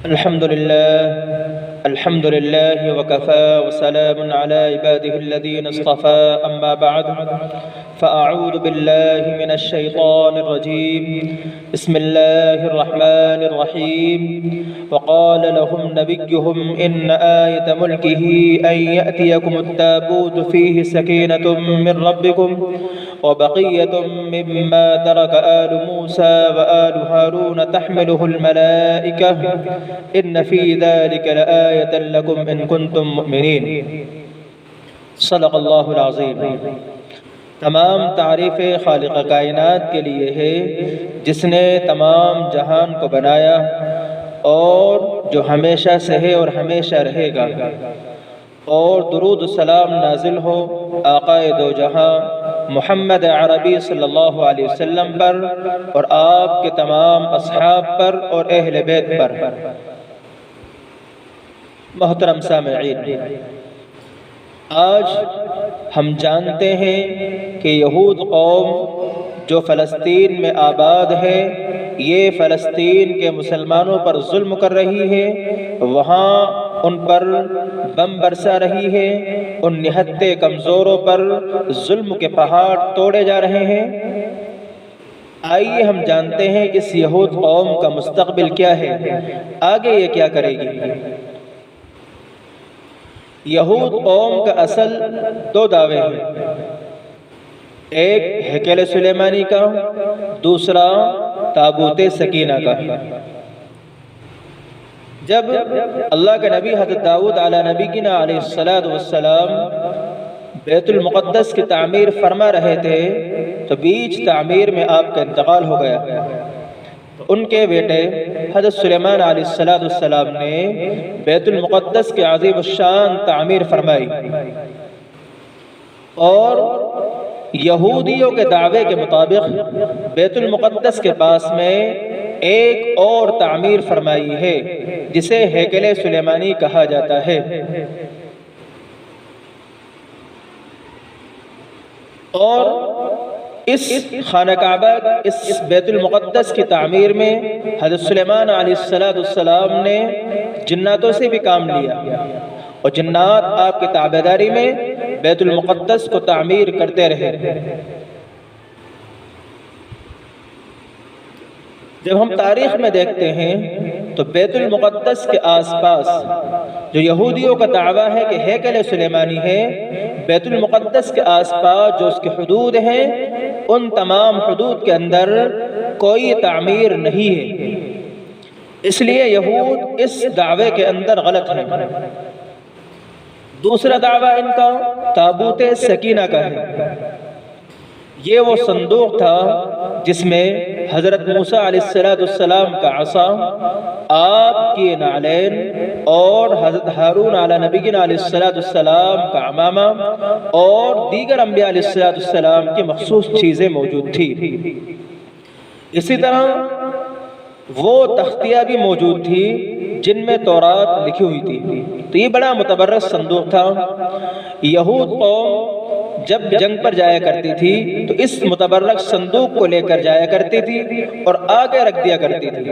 الحمد لله وكفى وسلام على عباده الذين اصطفى أما بعد فأعوذ بالله من الشيطان الرجيم بسم الله الرحمن الرحيم وقال لهم نبيهم إن آية ملكه أن يأتيكم التابوت فيه سكينة من ربكم وبقية مما ترك آل موسى وآل هارون تحمله الملائكة إن في ذلك لآية لكم إن كنتم مؤمنين صدق اللہ العظیم۔ تمام تعریف خالق کائنات کے لیے ہے جس نے تمام جہان کو بنایا اور جو ہمیشہ سے ہے اور ہمیشہ رہے گا، اور درود و سلام نازل ہو آقائے دو جہاں محمد عربی صلی اللہ علیہ وسلم پر اور آپ کے تمام اصحاب پر اور اہل بیت پر۔ محترم سامعین، آج ہم جانتے ہیں کہ یہود قوم جو فلسطین میں آباد ہے، یہ فلسطین کے مسلمانوں پر ظلم کر رہی ہے، وہاں ان پر بم برسا رہی ہے، ان نہتے کمزوروں پر ظلم کے پہاڑ توڑے جا رہے ہیں۔ آئیے ہم جانتے ہیں اس یہود قوم کا مستقبل کیا ہے، آگے یہ کیا کرے گی۔ یہود قوم کا اصل دو دعوے ہیں، ایک ہیکل سلیمانی کا، دوسرا تابوت سکینہ کا۔ جب اللہ کے نبی حضرت داؤد علیہ نبینا علیہ السلام بیت المقدس کی تعمیر فرما رہے تھے تو بیچ تعمیر میں آپ کا انتقال ہو گیا۔ ان کے بیٹے حضرت سلیمان علیہ السلام نے بیت المقدس کی عظیم الشان تعمیر فرمائی، اور یہودیوں کے دعوے کے مطابق بیت المقدس کے پاس میں ایک اور تعمیر فرمائی ہے جسے ہیکل سلیمانی کہا جاتا ہے، اور اس خانہ کعبہ، اس بیت المقدس کی تعمیر میں حضرت سلیمان علیہ السلام نے جناتوں سے بھی کام لیا، اور جنات آپ کی تابعداری میں بیت المقدس کو تعمیر کرتے رہے۔ جب ہم تاریخ میں دیکھتے ہیں تو بیت المقدس کے آس پاس جو یہودیوں کا دعویٰ ہے کہ ہیکل سلیمانی ہے، بیت المقدس کے آس پاس جو اس کی حدود ہیں، ان تمام حدود کے اندر کوئی تعمیر نہیں ہے، اس لیے یہود اس دعوے کے اندر غلط ہیں۔ دوسرا دعویٰ ان کا تابوت سکینہ کا ہے۔ یہ وہ صندوق تھا جس میں حضرت موسیٰ علیہ السلام کا عصا، آپ کی نعلین، اور حضرت ہارون علیہ نبینا علیہ السلام کا عمامہ اور دیگر انبیاء علیہ السلام کی مخصوص چیزیں موجود تھی۔ اسی طرح وہ تختیاں بھی موجود تھی جن میں تورات لکھی ہوئی تھی۔ تو یہ بڑا متبرک صندوق تھا۔ یہود قوم جب جنگ پر جایا کرتی تھی تو اس متبرک صندوق کو لے کر جایا کرتی تھی اور آگے رکھ دیا کرتی تھی۔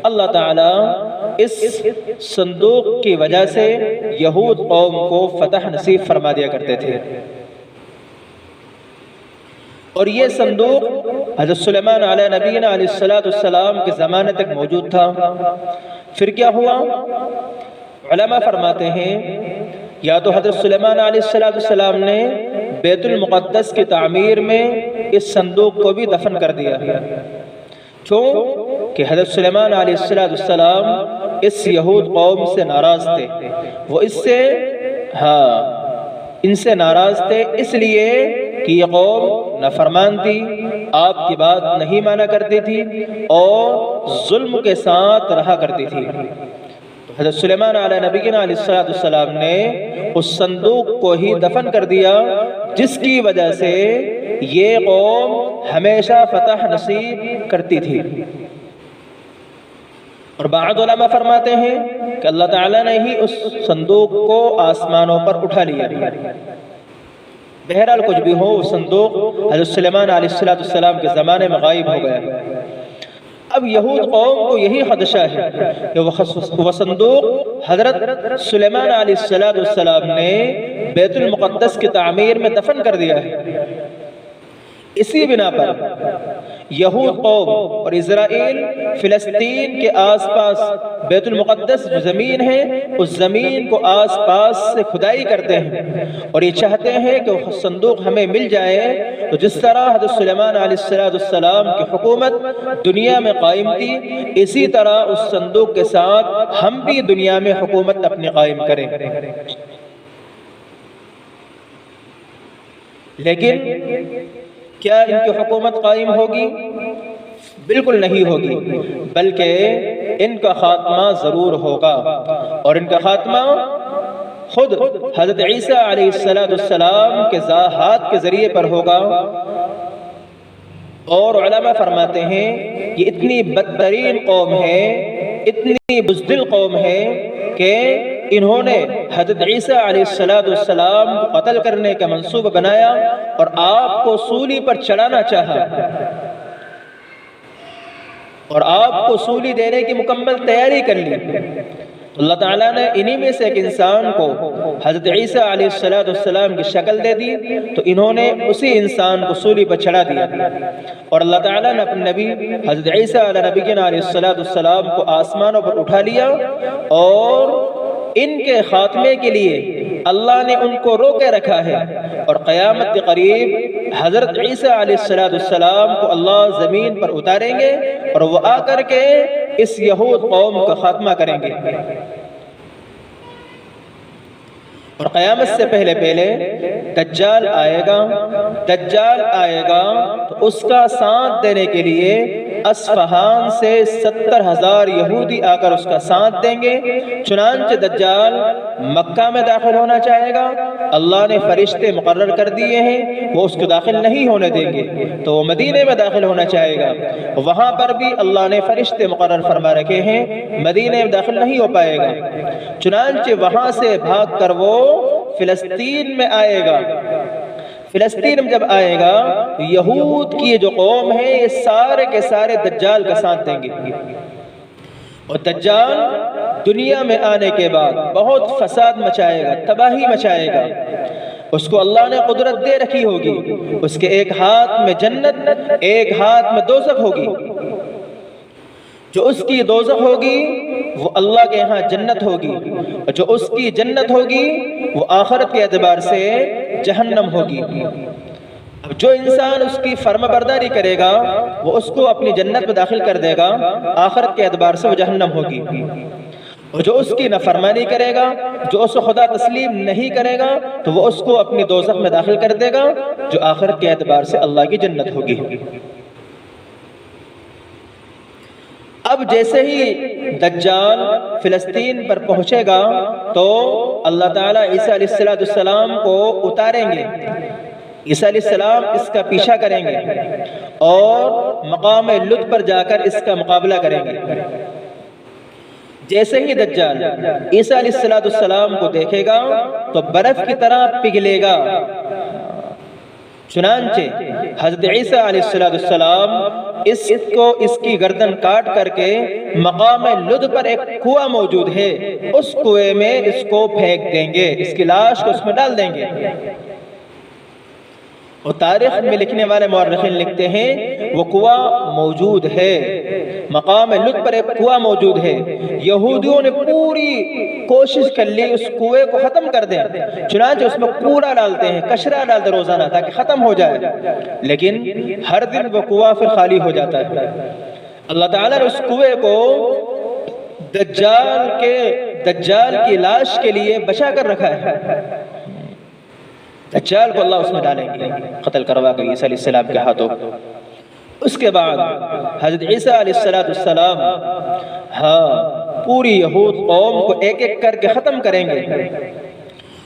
اللہ تعالیٰ اس صندوق کی وجہ سے یہود قوم کو فتح نصیب فرما دیا کرتے تھے، اور یہ صندوق حضرت سلیمان علیہ نبینا علیہ السلام کے زمانے تک موجود تھا۔ پھر کیا ہوا؟ علماء فرماتے ہیں یا تو حضرت سلیمان علیہ السلام نے بیت المقدس کی تعمیر میں اس صندوق کو بھی دفن کر دیا، کیوں کہ حضرت سلیمان علیہ السلام اس یہود قوم سے ناراض تھے، وہ ان سے ناراض تھے، اس لیے کہ یہ قوم نافرمان تھی، آپ کی بات نہیں مانا کرتی تھی اور ظلم کے ساتھ رہا کرتی تھی۔ حضرت سلیمان علیہ نبینا علیہ السلام نے اس صندوق کو ہی دفن کر دیا، جس کی وجہ سے یہ قوم ہمیشہ فتح نصیب کرتی تھی۔ اور بعض علماء فرماتے ہیں کہ اللہ تعالیٰ نے ہی اس صندوق کو آسمانوں پر اٹھا لیا۔ بہرحال کچھ بھی ہو، وہ صندوق حضرت سلیمان علیہ السلام کے زمانے میں غائب ہو گیا۔ اب یہود قوم کو یہی خدشہ ہے کہ وہ صندوق حضرت سلیمان علیہ السلام نے بیت المقدس کی تعمیر میں دفن کر دیا ہے۔ اسی بنا پر یہود قوم اور اسرائیل فلسطین کے آس پاس بیت المقدس جو زمین ہے اس زمین کو آس پاس سے کھدائی کرتے ہیں اور یہ چاہتے ہیں کہ وہ صندوق ہمیں مل جائے، تو جس طرح حضرت سلیمان علیہ السلام کی حکومت دنیا میں قائم تھی، اسی طرح اس صندوق کے ساتھ ہم بھی دنیا میں حکومت اپنی قائم کریں۔ لیکن کیا ان کی حکومت قائم ہوگی؟ بالکل نہیں ہوگی، بلکہ ان کا خاتمہ ضرور ہوگا، اور ان کا خاتمہ خود حضرت عیسیٰ علیہ السلام کے ہاتھ کے ذریعے پر ہوگا۔ اور علماء فرماتے ہیں یہ اتنی بدترین قوم ہے، اتنی بزدل قوم ہے کہ انہوں نے حضرت عیسیٰ علیہ السلام کو قتل کرنے کا منصوبہ بنایا اور آپ کو سولی پر چڑھانا چاہا، اور آپ کو سولی دینے کی مکمل تیاری کر لی۔ اللہ تعالیٰ نے انہی میں سے ایک انسان کو حضرت عیسیٰ علیہ السلام کی شکل دے دی، تو انہوں نے اسی انسان کو سولی پر چڑھا دیا، اور اللہ تعالیٰ نے اپنے نبی حضرت عیسیٰ علیہ السلام کو آسمانوں پر اٹھا لیا، اور ان کے خاتمے کے لیے اللہ نے ان کو روکے رکھا ہے، اور قیامت کے قریب حضرت عیسیٰ علیہ السلام کو اللہ زمین پر اتاریں گے اور وہ آ کر کے اس یہود قوم کا خاتمہ کریں گے۔ اور قیامت سے پہلے دجال آئے گا تو اس کا ساتھ دینے کے لیے اصفہان سے 70,000 یہودی آ کر اس کا ساتھ دیں گے۔ چنانچہ دجال مکہ میں داخل ہونا چاہے گا، اللہ نے فرشتے مقرر کر دیے ہیں، وہ اس کو داخل نہیں ہونے دیں گے، تو وہ مدینے میں داخل ہونا چاہے گا، وہاں پر بھی اللہ نے فرشتے مقرر فرما رکھے ہیں، مدینے میں داخل نہیں ہو پائے گا۔ چنانچہ وہاں سے بھاگ کر وہ فلسطین میں آئے گا۔ فلسطین میں جب آئے گا تو یہود کی جو قوم ہے یہ سارے کے سارے دجال کا ساتھ دیں گے، اور دجال دنیا میں آنے کے بعد بہت فساد مچائے گا، تباہی مچائے گا۔ اس کو اللہ نے قدرت دے رکھی ہوگی، اس کے ایک ہاتھ میں جنت، ایک ہاتھ میں دوزخ ہوگی۔ جو اس کی دوزخ ہوگی وہ اللہ کے ہاں جنت ہوگی، اور جو اس کی جنت ہوگی وہ آخرت کے اعتبار سے جہنم ہوگی۔ اب جو انسان اس کی فرما برداری کرے گا وہ اس کو اپنی جنت میں داخل کر دے گا، آخرت کے اعتبار سے وہ جہنم ہوگی، اور جو اس کی نافرمانی کرے گا، جو اس کو خدا تسلیم نہیں کرے گا، تو وہ اس کو اپنی دوزخ میں داخل کر دے گا، جو آخرت کے اعتبار سے اللہ کی جنت ہوگی۔ اب جیسے ہی دجال فلسطین پر پہنچے گا تو اللہ تعالیٰ عیسیٰ علیہ السلام کو اتاریں گے، عیسیٰ علیہ السلام اس کا پیچھا کریں گے اور مقام لد پر جا کر اس کا مقابلہ کریں گے۔ جیسے ہی دجال عیسیٰ علیہ السلام کو دیکھے گا تو برف کی طرح پگھلے گا۔ چنانچہ حضرت عیسیٰ علیہ السلام اس کی گردن کاٹ کر کے مقام لد پر ایک کنواں موجود ہے، اس کنویں میں اس کو پھینک دیں گے، اس کی لاش کو اس میں ڈال دیں گے۔ اور تاریخ میں لکھنے والے مورخین لکھتے ہیں وہ کنواں موجود ہے، مقام لد پر ایک کنواں موجود ہے۔ یہودیوں نے پوری کوشش کر لی اس کنویں کو ختم کر دیں، چنانچہ اس میں کوڑا ڈالتے ہیں، کچرا ڈالتے روزانہ تاکہ ختم ہو جائے، لیکن ہر دن وہ کنواں پھر خالی ہو جاتا ہے۔ اللہ تعالیٰ نے اس کنویں کو دجال کی لاش کے لیے بچا کر رکھا ہے۔ دجال کو اللہ اس میں ڈالیں گے، قتل کروا کر عیسیٰ علیہ السلام کے ہاتھوں۔ اس کے بعد حضرت عیسیٰ علیہ السلام پوری یہود قوم کو ایک ایک کر کے ختم کریں گے،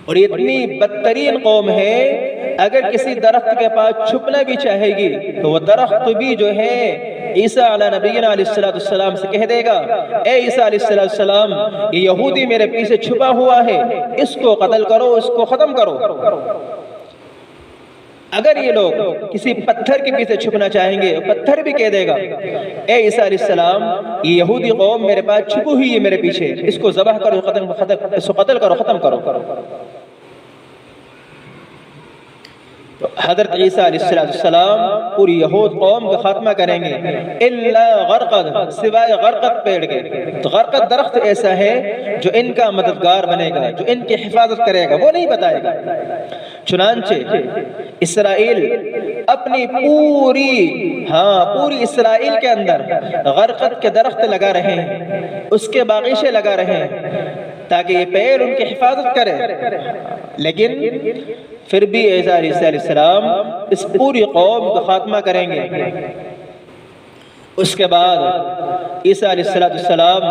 اور یہ اتنی بدترین قوم ہے اگر کسی درخت کے پاس چھپنا بھی چاہے گی تو وہ درخت بھی جو ہے عیسیٰ علیہ نبینا علیہ السلام سے کہہ دے گا، اے عیسیٰ علیہ السلام یہ یہودی میرے پیچھے چھپا ہوا ہے، اس کو قتل کرو، اس کو ختم کرو۔ اگر یہ لوگ کسی پتھر کے پیچھے چھپنا چاہیں گے، پتھر بھی کہہ دے گا اے عیسیٰ علیہ السلام یہ یہودی قوم میرے پاس چھپی ہوئی ہے میرے پیچھے، اس کو ذبح کرو، اس کو قتل کرو، ختم کرو۔ تو حضرت عیسیٰ علیہ السلام پوری یہود قوم کا خاتمہ کریں گے، الا غرقد، سوائے غرقد پیڑ کے۔ تو غرقد درخت ایسا ہے جو ان کا مددگار بنے گا، جو ان کی حفاظت کرے گا، وہ نہیں بتائے گا۔ چنانچہ اسرائیل اپنی پوری اسرائیل کے اندر غرقد کے درخت لگا رہے ہیں، اس کے باغیچے لگا رہے ہیں تاکہ یہ پیڑ ان کی حفاظت کرے، لیکن پھر بھی عیسیٰ علیہ السلام اس پوری قوم کا خاتمہ کریں گے۔ اس کے بعد عیسیٰ علیہ السلام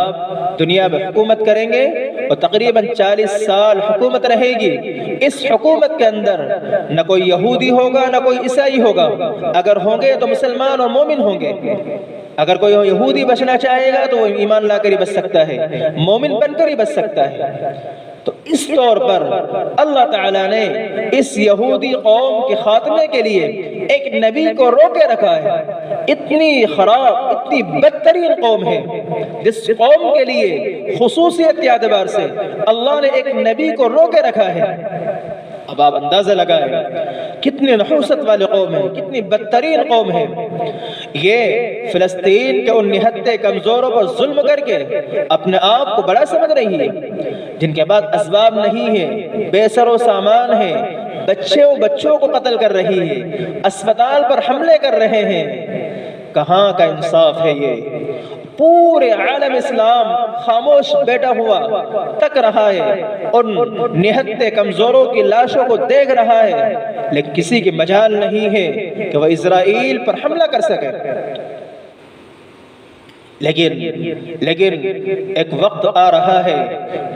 دنیا میں حکومت کریں گے اور تقریباً 40 سال حکومت رہے گی۔ اس حکومت کے اندر نہ کوئی یہودی ہوگا نہ کوئی عیسائی ہوگا، اگر ہوں گے تو مسلمان اور مومن ہوں گے۔ اگر کوئی یہودی بچنا چاہے گا تو وہ ایمان لا کر ہی بچ سکتا ہے، مومن بن کر ہی بچ سکتا ہے۔ تو اس طور پر اللہ تعالیٰ نے اس یہودی قوم کے خاتمے کے لیے ایک نبی کو روکے رکھا ہے۔ اتنی خراب، اتنی بدترین قوم ہے جس قوم کے لیے خصوصیت کے اعتبار سے اللہ نے ایک نبی کو روکے رکھا ہے۔ اب آپ اندازہ لگائیں کتنی نحوست والی قوم ہے، کتنی بدترین قوم ہے۔ یہ فلسطین کے ان نہتے کمزوروں پر ظلم کر کے اپنے آپ کو بڑا سمجھ رہی ہے، جن کے پاس اسباب نہیں ہے، بے سر و سامان ہے، بچوں کو قتل کر رہی ہے، اسپتال پر حملے کر رہے ہیں۔ کہاں کا انصاف ہے یہ؟ پورے عالم اسلام خاموش بیٹھا ہوا تک رہا ہے، ان نہتے کمزوروں کی لاشوں کو دیکھ رہا ہے، لیکن کسی کی مجال نہیں ہے کہ وہ اسرائیل پر حملہ کر سکے۔ لیکن ایک وقت آ رہا ہے،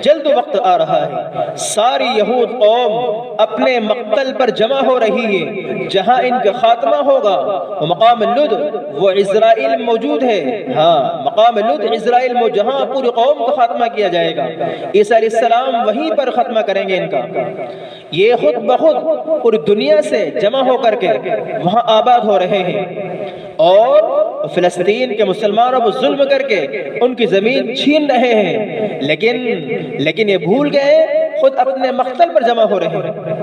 جلد وقت آ رہا ہے، ساری یہود قوم اپنے مقتل پر جمع ہو رہی ہے۔ جہاں ان کا خاتمہ ہوگا وہ مقام لد، وہ اسرائیل موجود ہے۔ مقام لد اسرائیل میں جہاں پوری قوم کا خاتمہ کیا جائے گا، عیسیٰ علیہ السلام وہیں پر ختمہ کریں گے ان کا۔ یہ خود بخود پوری دنیا سے جمع ہو کر کے وہاں آباد ہو رہے ہیں، اور فلسطین کے مسلمانوں پر ظلم کر کے ان کی زمین چھین رہے ہیں، لیکن یہ بھول گئے خود اپنے مقتل پر جمع ہو رہے ہیں،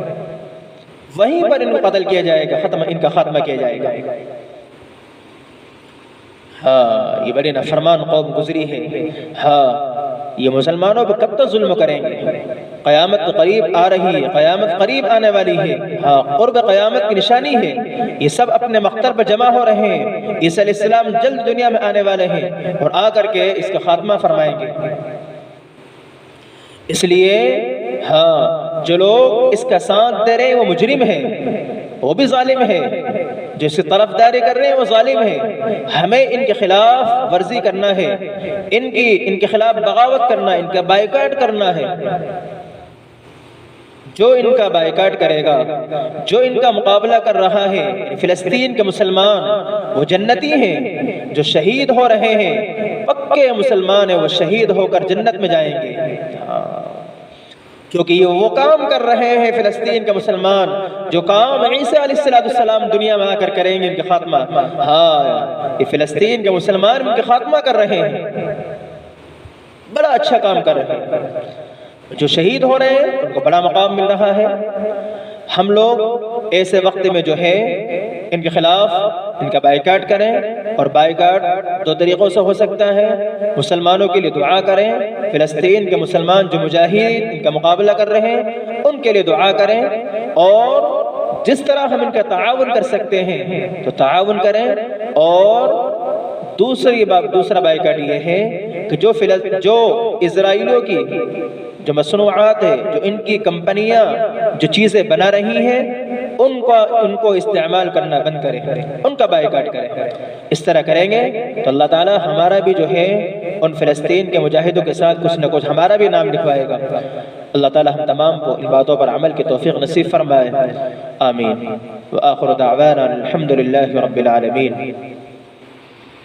وہیں پر ان کو قتل کیا جائے گا، ان کا خاتمہ کیا جائے گا۔ یہ بڑی نافرمان قوم گزری ہے۔ یہ مسلمانوں پر کب تک ظلم کریں گے؟ قیامت قریب آ رہی ہے، قیامت قریب آنے والی ہے۔ قرب قیامت کی نشانی ہے۔ یہ سب اپنے مقتل پر جمع ہو رہے ہیں۔ عیسیٰ علیہ السلام جلد دنیا میں آنے والے ہیں اور آ کر کے اس کا خاتمہ فرمائیں گے۔ اس لیے جو لوگ اس کا ساتھ دے رہے ہیں وہ مجرم ہیں، وہ بھی ظالم ہے، جو اس کی طرفداری کر رہے ہیں وہ ظالم ہے۔ ہمیں ان کے خلاف ورزی کرنا ہے، ان کے خلاف بغاوت کرنا، ان کا بائیکاٹ کرنا ہے۔ جو ان کا بائیکاٹ کرے گا، جو ان کا مقابلہ کر رہا ہے، فلسطین کے مسلمان وہ جنتی ہیں، جو شہید ہو رہے ہیں، پکے مسلمان ہیں، وہ شہید ہو کر جنت میں جائیں گے، کیونکہ یہ وہ کام کر رہے ہیں فلسطین کے مسلمان جو کام عیسیٰ علیہ السلام دنیا میں آ کر کریں گے ان کے خاتمہ۔ یہ فلسطین کے مسلمان ان کے خاتمہ کر رہے ہیں، بڑا اچھا کام کر رہے ہیں۔ جو شہید ہو رہے ہیں ان کو بڑا مقام مل رہا ہے۔ ہم لوگ ایسے وقت میں جو ہے ان کے خلاف ان کا بائیکاٹ کریں، اور بائیکاٹ دو طریقوں سے ہو سکتا ہے۔ مسلمانوں کے لیے دعا کریں، فلسطین کے مسلمان جو مجاہد ان کا مقابلہ کر رہے ہیں ان کے لیے دعا کریں، اور جس طرح ہم ان کا تعاون کر سکتے ہیں تو تعاون کریں۔ اور دوسرا بائیکاٹ یہ ہے کہ جو اسرائیلیوں کی جو مصنوعات ہے، جو ان کی کمپنیاں جو چیزیں بنا رہی ہیں ان کو استعمال کرنا بند کریں، ان کا بائیکاٹ کریں۔ اس طرح کریں گے تو اللہ تعالیٰ ہمارا بھی جو ہے ان فلسطین کے مجاہدوں کے ساتھ کچھ نہ کچھ ہمارا بھی نام لکھوائے گا۔ اللہ تعالیٰ ہم تمام کو ان باتوں پر عمل کی توفیق نصیب فرمائے، آمین۔ وآخر دعوانا الحمد للہ رب العالمین۔